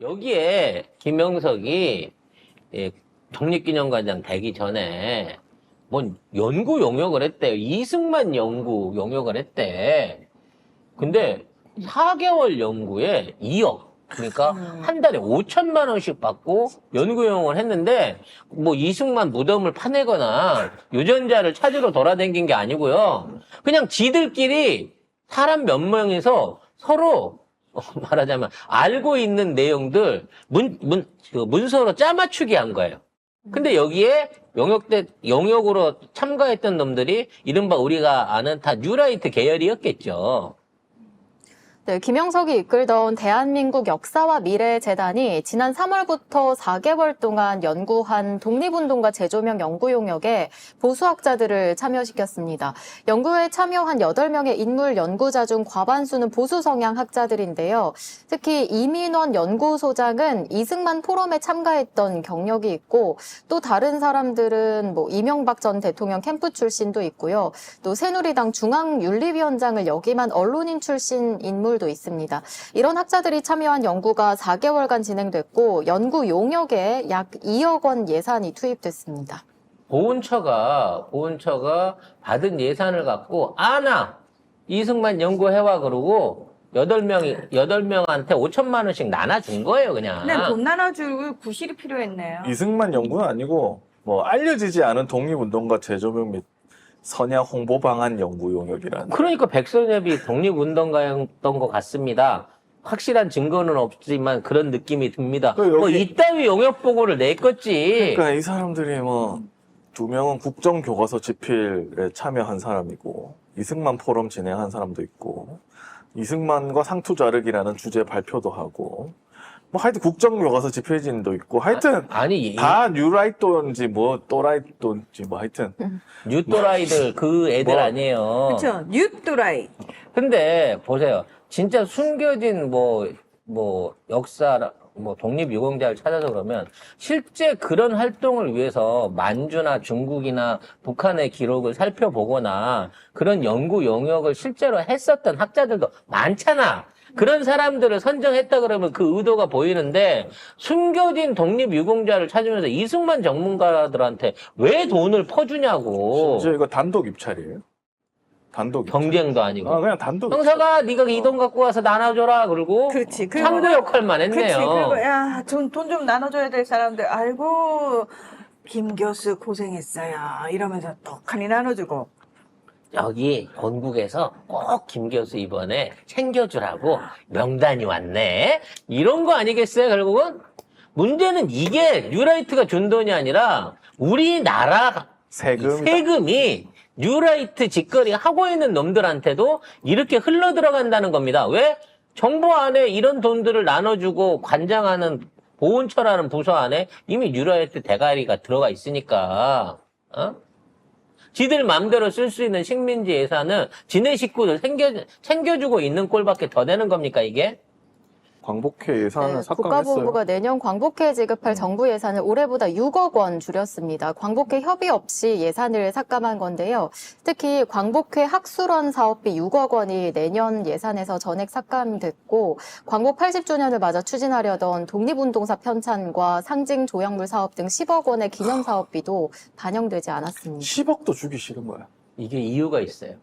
여기에 김영석이 독립기념관장 되기 전에 뭔 연구 용역을 했대요. 이승만 연구 용역을 했대. 근데 4개월 연구에 2억. 그러니까 한 달에 5천만 원씩 받고 연구 용역을 했는데 뭐 이승만 무덤을 파내거나 유전자를 찾으러 돌아다닌 게 아니고요. 그냥 지들끼리 사람 몇 명이서 서로 말하자면 알고 있는 내용들 문서로 짜맞추기 한 거예요. 근데 여기에 용역으로 참가했던 놈들이 이른바 우리가 아는 다 뉴라이트 계열이었겠죠. 네, 김영석이 이끌던 대한민국 역사와 미래재단이 지난 3월부터 4개월 동안 연구한 독립운동가 재조명 연구 용역에 보수학자들을 참여시켰습니다. 연구에 참여한 8명의 인물 연구자 중 과반수는 보수 성향 학자들인데요. 특히 이민원 연구소장은 이승만 포럼에 참가했던 경력이 있고 또 다른 사람들은 이명박 전 대통령 캠프 출신도 있고요. 또 새누리당 중앙윤리위원장을 역임한 언론인 출신 인물도 있습니다. 이런 학자들이 참여한 연구가 4개월간 진행됐고 연구 용역에 약 2억 원 예산이 투입됐습니다. 보훈처가 받은 예산을 갖고 이승만 연구해와 그러고 8명한테 5천만 원씩 나눠준 거예요, 그냥. 그냥 돈 나눠줄 구실이 필요했네요. 이승만 연구는 아니고 알려지지 않은 독립운동가 재조명 및 선양 홍보 방안 연구 용역이라는. 그러니까 백선엽이 독립운동가였던 것 같습니다. 확실한 증거는 없지만 그런 느낌이 듭니다. 이따위 용역 보고를 냈겠지. 그러니까 이 사람들이 2명은 국정교과서 집필에 참여한 사람이고 이승만 포럼 진행한 사람도 있고 이승만과 상투 자르기라는 주제 발표도 하고 하여튼 국정교과서 집필진도 있고 하여튼 다 뉴라이또인지 또라이또인지 하여튼 뉴또라이들 그 애들 아니에요. 그렇죠. 뉴또라이. 근데 보세요. 진짜 숨겨진 역사 독립유공자를 찾아서 그러면 실제 그런 활동을 위해서 만주나 중국이나 북한의 기록을 살펴보거나 그런 연구 용역을 실제로 했었던 학자들도 많잖아. 그런 사람들을 선정했다 그러면 그 의도가 보이는데 심겨진 독립유공자를 찾으면서 이승만 전문가들한테 왜 돈을 퍼주냐고. 심지어 이거 단독 입찰이에요. 단독 경쟁도 아니고. 그냥 단독. 형사가 네가 이 돈 갖고 와서 나눠줘라 그러고 그렇지. 참고 역할만 했네요. 그리고 돈 좀 나눠줘야 될 사람들 알고 김 교수 고생했어요 이러면서 떡하니 나눠주고. 여기 본국에서 꼭 김 교수 이번에 챙겨주라고 명단이 왔네. 이런 거 아니겠어요, 결국은? 문제는 이게 뉴라이트가 준 돈이 아니라 우리나라 세금이 뉴라이트 짓거리 하고 있는 놈들한테도 이렇게 흘러 들어간다는 겁니다. 왜? 정부 안에 이런 돈들을 나눠주고 관장하는 보훈처라는 부서 안에 이미 뉴라이트 대가리가 들어가 있으니까, 지들 마음대로 쓸 수 있는 식민지 예산은 지네 식구들 챙겨주고 있는 꼴밖에 더 되는 겁니까, 이게? 광복회 예산을 삭감했어요. 국가보훈부가 내년 광복회에 지급할 정부 예산을 올해보다 6억 원 줄였습니다. 광복회 협의 없이 예산을 삭감한 건데요. 특히 광복회 학술원 사업비 6억 원이 내년 예산에서 전액 삭감됐고 광복 80주년을 맞아 추진하려던 독립운동사 편찬과 상징 조형물 사업 등 10억 원의 기념사업비도 반영되지 않았습니다. 10억도 주기 싫은 거야. 이게 이유가 있어요.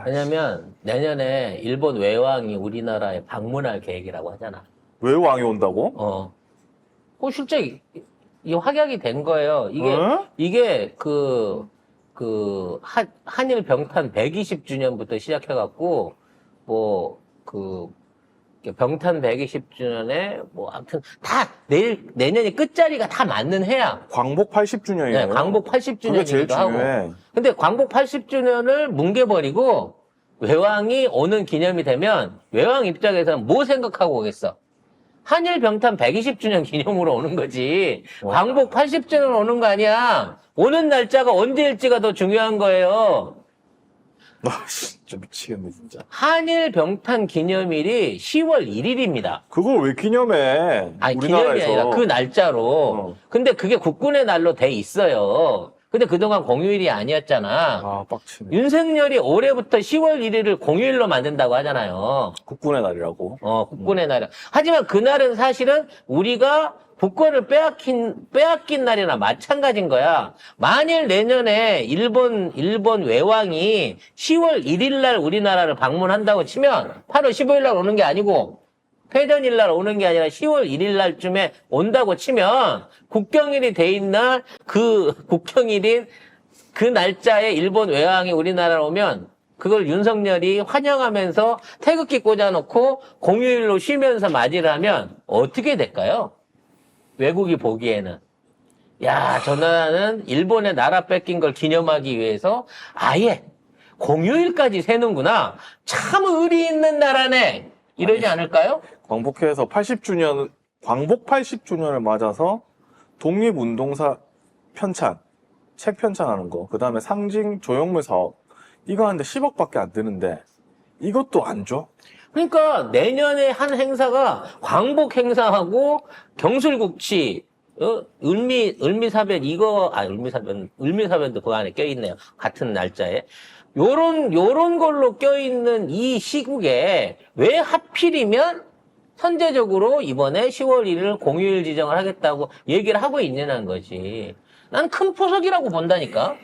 왜냐면 내년에 일본 외왕이 우리나라에 방문할 계획이라고 하잖아. 외왕이 온다고? 실제 이 확약이 된 거예요. 이게 한일 병탄 120주년부터 시작해갖고 병탄 120주년에 아무튼 다 내년이 끝자리가 다 맞는 해야. 광복 80주년이에요. 네, 광복 80주년이기도 하고. 근데 광복 80주년을 뭉개버리고 외왕이 오는 기념이 되면 외왕 입장에서는 뭐 생각하고 오겠어? 한일 병탄 120주년 기념으로 오는 거지. 광복 80주년 오는 거 아니야. 오는 날짜가 언제일지가 더 중요한 거예요. 진짜 미치겠네, 진짜. 한일 병탄 기념일이 10월 1일입니다. 그걸 왜 기념해? 기념이 아니라 그 날짜로. 근데 그게 국군의 날로 돼 있어요. 근데 그동안 공휴일이 아니었잖아. 아, 빡치네. 윤석열이 올해부터 10월 1일을 공휴일로 만든다고 하잖아요. 국군의 날이라고. 국군의 날. 하지만 그날은 사실은 우리가 국권을 빼앗긴 날이나 마찬가지인 거야. 만일 내년에 일본 외왕이 10월 1일 날 우리나라를 방문한다고 치면 8월 15일 날 오는 게 아니고 패전일 날 오는 게 아니라 10월 1일 날쯤에 온다고 치면 국경일이 돼 있는 국경일인 그 날짜에 일본 외왕이 우리나라로 오면 그걸 윤석열이 환영하면서 태극기 꽂아놓고 공휴일로 쉬면서 맞이를 하면 어떻게 될까요? 외국이 보기에는. 야, 저 나라는 일본의 나라 뺏긴 걸 기념하기 위해서 아예 공휴일까지 세는구나. 참 의리 있는 나라네. 이러지 않을까요? 광복해서 80주년, 광복 80주년을 맞아서 독립운동사 편찬, 책 편찬하는 거, 그 다음에 상징 조형물 사업, 이거 하는데 10억밖에 안 드는데, 이것도 안 줘? 그러니까 내년에 한 행사가 광복 행사하고 경술국치, 을미사변 을미사변도 그 안에 껴있네요. 같은 날짜에. 요런 걸로 껴있는 이 시국에 왜 하필이면 선제적으로 이번에 10월 1일 공휴일 지정을 하겠다고 얘기를 하고 있냐는 거지. 난 큰 포석이라고 본다니까.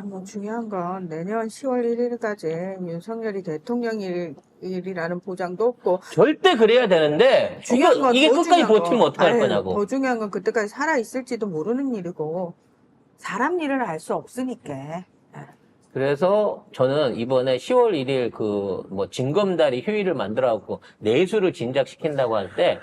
뭐 중요한 건 내년 10월 1일까지 윤석열이 대통령일이라는 보장도 없고 절대 그래야 되는데 중요한 건 이게 더 끝까지 중요한 버티면 건, 어떡할 아유, 거냐고. 더 중요한 건 그때까지 살아 있을지도 모르는 일이고 사람 일을 알 수 없으니까. 그래서 저는 이번에 10월 1일 징검다리 휴일을 만들어갖고 내수를 진작시킨다고 할 때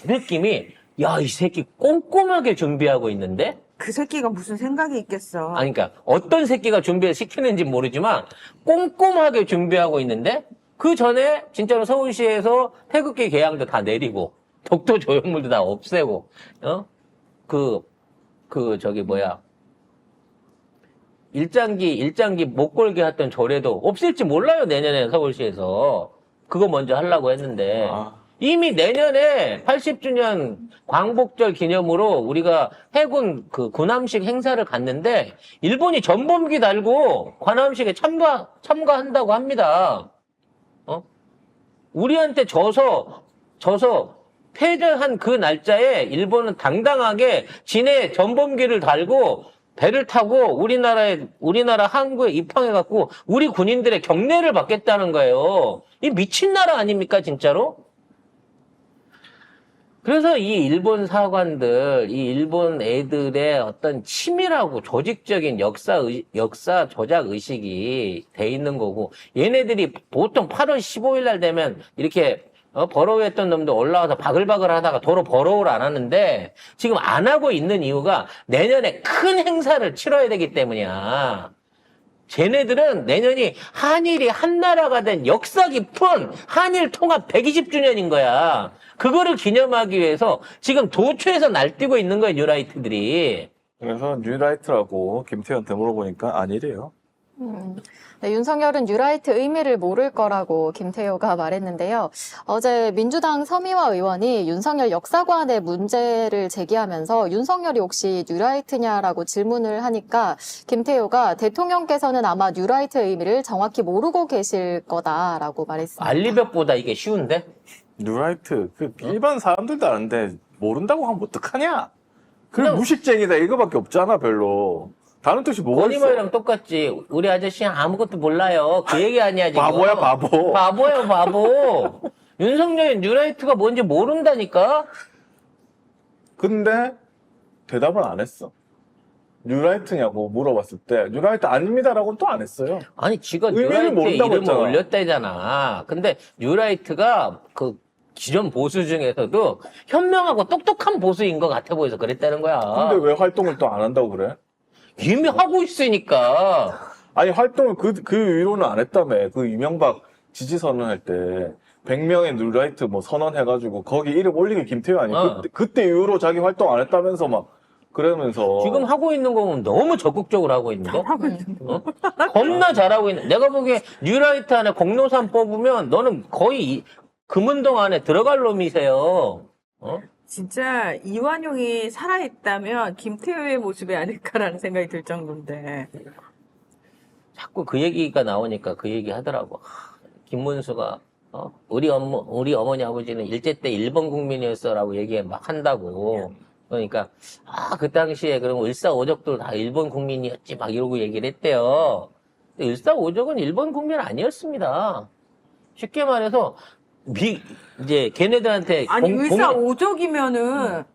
느낌이 야, 이 새끼 꼼꼼하게 준비하고 있는데? 그 새끼가 무슨 생각이 있겠어. 아니, 그러니까 어떤 새끼가 준비를 시키는지 모르지만 꼼꼼하게 준비하고 있는데 그 전에 진짜로 서울시에서 태극기 개양도 다 내리고 독도 조형물도 다 없애고 일장기 못 걸게 했던 조례도 없앨지 몰라요, 내년에 서울시에서. 그거 먼저 하려고 했는데. 이미 내년에 80주년 광복절 기념으로 우리가 해군 군함식 행사를 갔는데, 일본이 전범기 달고 관함식에 참가한다고 합니다. 우리한테 져서 패전한 그 날짜에 일본은 당당하게 진해 전범기를 달고 배를 타고 우리나라 항구에 입항해갖고 우리 군인들의 경례를 받겠다는 거예요. 이 미친 나라 아닙니까, 진짜로? 그래서 이 일본 사관들, 이 일본 애들의 어떤 치밀하고 조직적인 역사 조작 의식이 돼 있는 거고, 얘네들이 보통 8월 15일 날 되면 이렇게 버러우했던 놈도 올라와서 바글바글 하다가 도로 버러우를 안 하는데, 지금 안 하고 있는 이유가 내년에 큰 행사를 치러야 되기 때문이야. 쟤네들은 내년이 한일이 한 나라가 된 역사 깊은 한일 통합 120주년인 거야. 그거를 기념하기 위해서 지금 도초에서 날뛰고 있는 거야, 뉴라이트들이. 그래서 뉴라이트라고 김태현한테 물어보니까 아니래요. 네, 윤석열은 뉴라이트 의미를 모를 거라고 김태효가 말했는데요. 어제 민주당 서미화 의원이 윤석열 역사관의 문제를 제기하면서 윤석열이 혹시 뉴라이트냐라고 질문을 하니까 김태효가 대통령께서는 아마 뉴라이트 의미를 정확히 모르고 계실 거다라고 말했습니다. 알리벽보다 이게 쉬운데? 뉴라이트, 일반 사람들도 아는데 모른다고 하면 어떡하냐? 그냥 무식쟁이다 이거밖에 없잖아, 별로. 다른 뜻이 뭐가 있어? 건이모이랑 똑같지. 우리 아저씨 아무것도 몰라요. 그 얘기 아니야, 지금. 바보야, 바보. 바보야, 바보. 윤석열이 뉴라이트가 뭔지 모른다니까? 근데 대답을 안 했어. 뉴라이트냐고 물어봤을 때 뉴라이트 아닙니다라고는 또 안 했어요. 아니, 지가 의미를 뉴라이트에 모른다고 이름을 했잖아. 올렸다잖아. 근데 뉴라이트가 기존 보수 중에서도 현명하고 똑똑한 보수인 것 같아 보여서 그랬다는 거야. 근데 왜 활동을 또 안 한다고 그래? 이미 하고 있으니까. 아니 활동을 그 이후로는 안 했다며. 그 이명박 지지 선언할 때 100명의 뉴라이트 뭐 선언해가지고 거기 이름 올리기 김태효 아니야? 그때 이후로 자기 활동 안 했다면서 막 그러면서 지금 하고 있는 거 보면 너무 적극적으로 하고 있는 거? 하고 있는 거. 겁나 잘하고 있는. 내가 보기에 뉴라이트 안에 공로산 뽑으면 너는 거의 금운동 안에 들어갈 놈이세요. 진짜 이완용이 살아있다면 김태효의 모습이 아닐까라는 생각이 들 정도인데. 자꾸 그 얘기가 나오니까 그 얘기 하더라고. 김문수가 우리 어머니 아버지는 일제 때 일본 국민이었어라고 얘기 막 한다고. 그러니까 그 당시에 그럼 을사오적도 다 일본 국민이었지 막 이러고 얘기를 했대요. 근데 을사오적은 일본 국민 아니었습니다. 쉽게 말해서 이제 걔네들한테 아니 의사오적이면은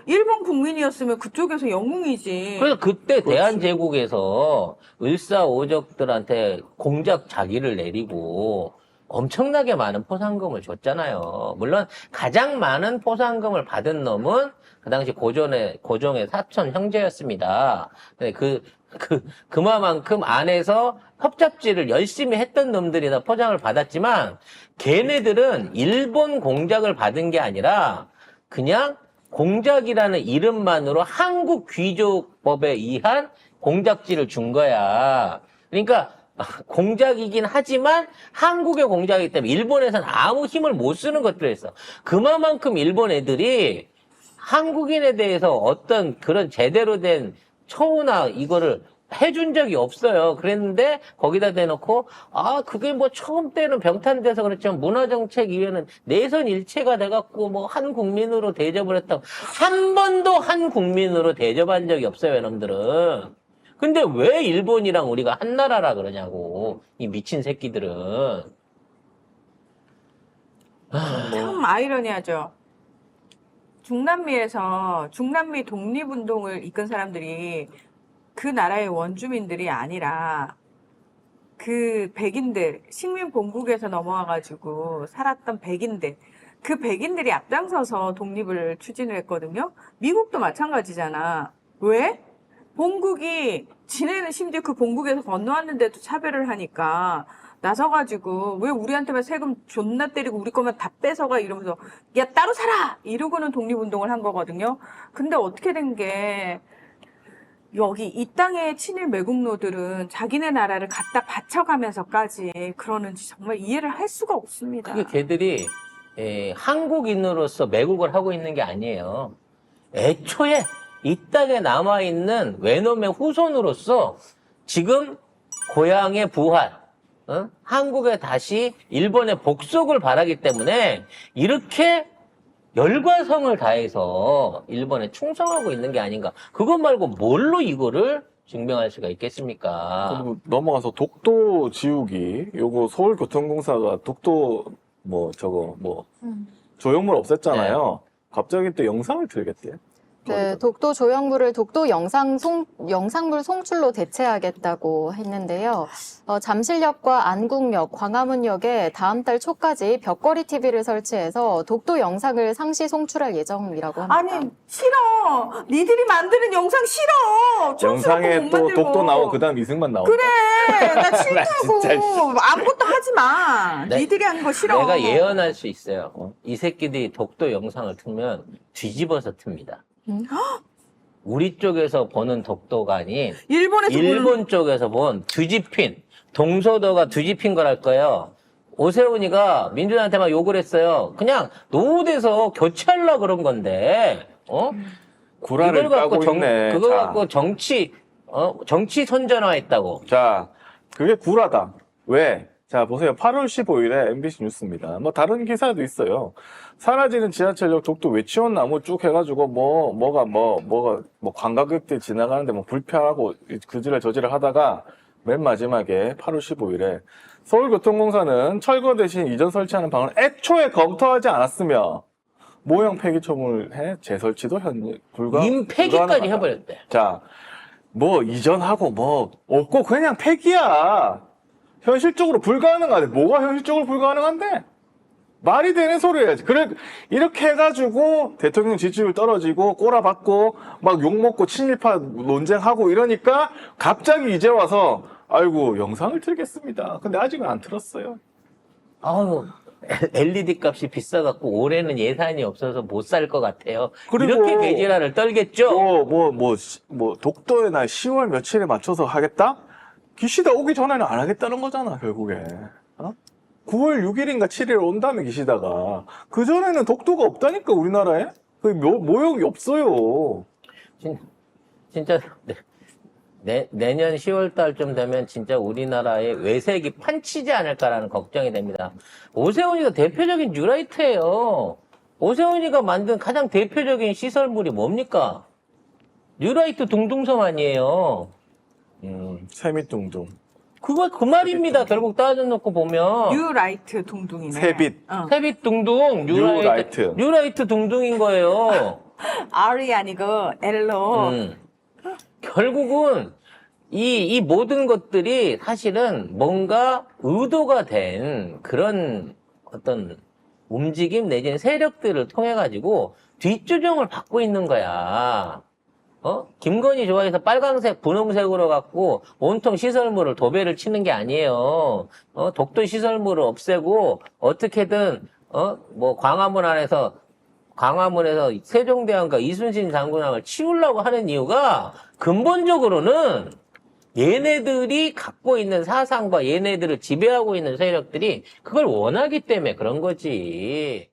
일본 국민이었으면 그쪽에서 영웅이지. 그래서 그때 대한제국에서 을사오적들한테 공작 자기를 내리고 엄청나게 많은 포상금을 줬잖아요. 물론 가장 많은 포상금을 받은 놈은 그 당시 고종의 사촌 형제였습니다. 근데 그만큼 안에서 협잡지를 열심히 했던 놈들이나 포장을 받았지만 걔네들은 일본 공작을 받은 게 아니라 그냥 공작이라는 이름만으로 한국 귀족법에 의한 공작지를 준 거야. 그러니까 공작이긴 하지만 한국의 공작이기 때문에 일본에서는 아무 힘을 못 쓰는 것들이었어. 그만큼 일본 애들이 한국인에 대해서 어떤 그런 제대로 된 처우나 이거를 해준 적이 없어요. 그랬는데 거기다 대놓고 그게 뭐 처음 때는 병탄돼서 그랬지만 문화정책위원회는 내선 일체가 돼갖고 뭐 한 국민으로 대접을 했다고. 한 번도 한 국민으로 대접한 적이 없어요, 여러분들은. 근데 왜 일본이랑 우리가 한 나라라 그러냐고, 이 미친 새끼들은. 참 아이러니하죠. 중남미 독립운동을 이끈 사람들이 그 나라의 원주민들이 아니라 그 백인들, 식민 본국에서 넘어와가지고 살았던 백인들, 그 백인들이 앞장서서 독립을 추진을 했거든요. 미국도 마찬가지잖아. 왜? 본국이, 지네는 심지어 그 본국에서 건너왔는데도 차별을 하니까 나서가지고 왜 우리한테만 세금 존나 때리고 우리 거만 다 뺏어가 이러면서 야 따로 살아! 이러고는 독립운동을 한 거거든요. 근데 어떻게 된 게 여기 이 땅의 친일 매국노들은 자기네 나라를 갖다 바쳐가면서까지 그러는지 정말 이해를 할 수가 없습니다. 그게 걔들이 한국인으로서 매국을 하고 있는 게 아니에요. 애초에 이 땅에 남아있는 외놈의 후손으로서 지금 고향의 부활, 한국에 다시 일본의 복속을 바라기 때문에 이렇게 열과성을 다해서 일본에 충성하고 있는 게 아닌가. 그것 말고 뭘로 이거를 증명할 수가 있겠습니까? 그리고 넘어가서 독도 지우기, 요거 서울교통공사가 독도 조형물 없앴잖아요. 갑자기 또 영상을 틀겠대요. 네, 독도 조형물을 독도 영상물 송출로 대체하겠다고 했는데요. 잠실역과 안국역, 광화문역에 다음 달 초까지 벽걸이 TV를 설치해서 독도 영상을 상시 송출할 예정이라고 합니다. 아니 싫어. 니들이 만드는 영상 싫어. 영상에 못 또 만들고. 독도 나오고 그다음 이승만 나오고. 그래. 나 싫다고. 진짜. 아무것도 하지 마. 네. 니들이 하는 거 싫어. 내가 예언할 수 있어요. 이 새끼들이 독도 영상을 틀면 뒤집어서 틉니다. 우리 쪽에서 보는 독도가 아닌 일본에서 일본 쪽에서 본 뒤집힌, 동서도가 뒤집힌 거랄 거예요. 오세훈이가 민준한테 막 욕을 했어요. 그냥 노후돼서 교체하려고 그런 건데, 구라를 까고 있네. 그거 자. 갖고 정치 선전화했다고. 자, 그게 구라다. 왜? 자, 보세요. 8월 15일에 MBC 뉴스입니다. 뭐 다른 기사도 있어요. 사라지는 지하철역 독도 외치원 나무 쭉 해가지고 뭐가 관광객들 지나가는데 뭐 불편하고 그지랄 저지랄 하다가 맨 마지막에 8월 15일에 서울교통공사는 철거 대신 이전 설치하는 방안을 애초에 검토하지 않았으며 모형 폐기 처분해 재설치도 임 폐기까지 해버렸대. 자, 뭐 이전하고 뭐 없고 그냥 폐기야. 현실적으로 불가능하대. 뭐가 현실적으로 불가능한데? 말이 되는 소리 해야지. 그래, 이렇게 해가지고 대통령 지지율 떨어지고 꼬라박고 막 욕먹고 친일파 논쟁하고 이러니까 갑자기 이제 와서 아이고 영상을 틀겠습니다. 근데 아직은 안 틀었어요. 아유, LED 값이 비싸갖고 올해는 예산이 없어서 못 살 것 같아요. 그리고 이렇게 개지랄을 떨겠죠? 독도에 나 10월 며칠에 맞춰서 하겠다? 기시다 오기 전에는 안 하겠다는 거잖아, 결국에. 9월 6일인가 7일 온 다음에 계시다가 그전에는 독도가 없다니까 우리나라에? 그 모욕이 없어요. 진짜 내년 10월 달쯤 되면 진짜 우리나라에 외색이 판치지 않을까라는 걱정이 됩니다. 오세훈이가 대표적인 뉴라이트예요. 오세훈이가 만든 가장 대표적인 시설물이 뭡니까? 뉴라이트 둥둥섬 아니에요. 세미둥둥. 그거 그 말입니다. 결국 따져놓고 보면 뉴라이트 둥둥이네. 세빛. 세빛 둥둥, 뉴라이트. 뉴라이트 둥둥인 거예요. R이 아니고 L로. 결국은 이 모든 것들이 사실은 뭔가 의도가 된 그런 어떤 움직임 내지는 세력들을 통해 가지고 뒷조정을 받고 있는 거야. 김건희 좋아해서 빨강색, 분홍색으로 갖고 온통 시설물을 도배를 치는 게 아니에요. 독도 시설물을 없애고 어떻게든 뭐 광화문에서 세종대왕과 이순신 장군왕을 치우려고 하는 이유가 근본적으로는 얘네들이 갖고 있는 사상과 얘네들을 지배하고 있는 세력들이 그걸 원하기 때문에 그런 거지.